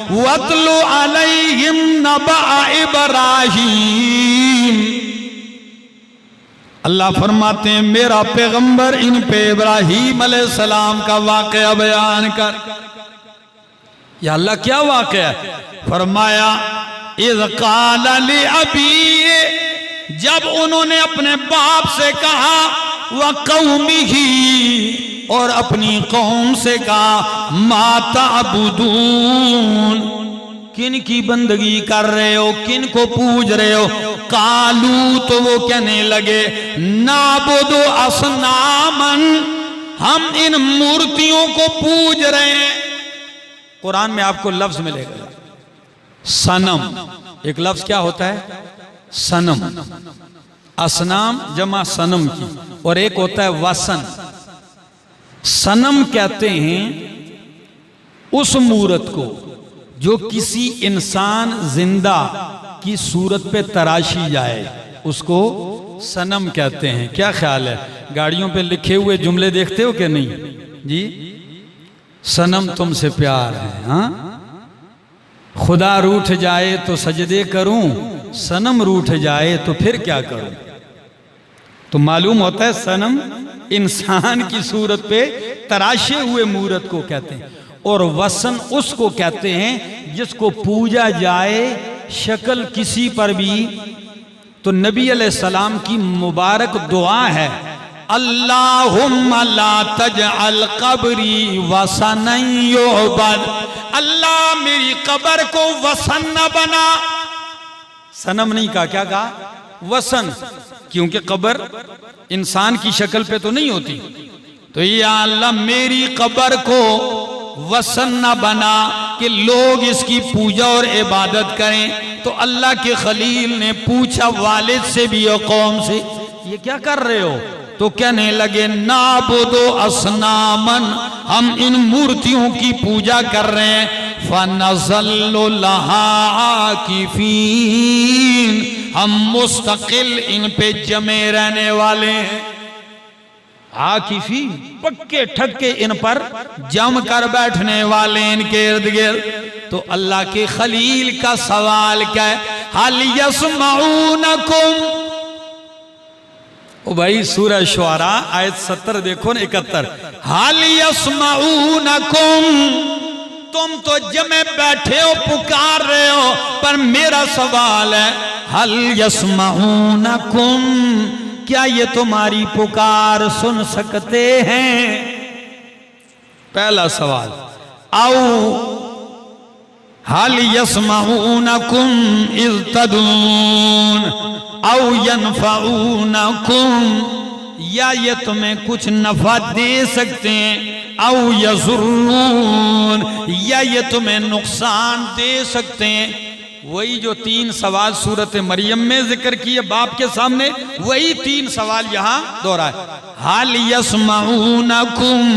वतलु अलैहिम नबअ इब्राहीम। अल्लाह फरमाते हैं मेरा पैगंबर इन पे इब्राहीम अलैहिस्सलाम का वाक़या बयान कर। या अल्लाह क्या वाक़या है? फरमाया इज़ क़ाल लि अबी, जब उन्होंने अपने बाप से कहा, व कौमिही, और अपनी कौम से कहा, मा तअबुदून, किन की बंदगी कर रहे हो, किन को पूज रहे हो? कालू, तो वो कहने लगे, नाबुदु असनामन, हम इन मूर्तियों को पूज रहे हैं। कुरान में आपको लफ्ज मिलेगा सनम। एक लफ्ज क्या होता है? सनम। असनाम जमा सनम की, और एक होता है वसन। सनम कहते हैं उस मूरत को जो किसी इंसान जिंदा की सूरत पे तराशी जाए, उसको सनम कहते हैं। क्या ख्याल है? गाड़ियों पे लिखे हुए जुमले देखते हो कि नहीं जी? सनम तुमसे प्यार है, हाँ? खुदा रूठ जाए तो सजदे करूं, सनम रूठ जाए तो फिर क्या करूं? तो मालूम होता है सनम इंसान की सूरत पे तराशे हुए मूरत को कहते हैं, और वसन उसको कहते हैं जिसको पूजा जाए शक्ल किसी पर भी। तो नबी अलैहिस्सलाम की मुबारक दुआ है, अल्लाहुम्मा ला तजअल कब्री वसनन युअबद, अल्लाह मेरी कब्र को वसन न बना। सनम नहीं कहा, क्या कहा? वसन, क्योंकि कब्र इंसान की शक्ल पे तो नहीं होती। तो या अल्लाह मेरी कब्र को वसन न बना कि लोग इसकी पूजा और इबादत करें। तो अल्लाह के खलील ने पूछा वालिद से भी और कौम से, ये क्या कर रहे हो? तो कहने लगे, नाबुदु असनामन, हम इन मूर्तियों की पूजा कर रहे हैं। फनज़ल्लु लहा आकिफीन, हम मुस्तकिल इन पे जमे रहने वाले हैं। आकिफी, पक्के ठक्के इन पर जम कर बैठने वाले, इनके इर्द गिर्द। तो अल्लाह के खलील का सवाल क्या है? हल यस्माऊनकुम, ओ भाई सूरह शुआरा आयत 70 देखो ना, 71। हल यस्माऊनकुम, तुम तो जमे बैठे हो, पुकार रहे हो, पर मेरा सवाल है, हल यस्माऊनकुम, क्या ये तुम्हारी पुकार सुन सकते हैं? पहला सवाल। आओ हल यस्माऊनकुम इज़ तदून औ यनफऊनकुम, या ये तुम्हें कुछ नफा दे सकते हैं, औ यज़ुर्रून, या ये तुम्हें नुकसान दे सकते हैं। वही जो 3 सवाल सूरत मरियम में जिक्र किए बाप के सामने, वही 3 सवाल यहां दोहराए। हल यस्माऊनकुम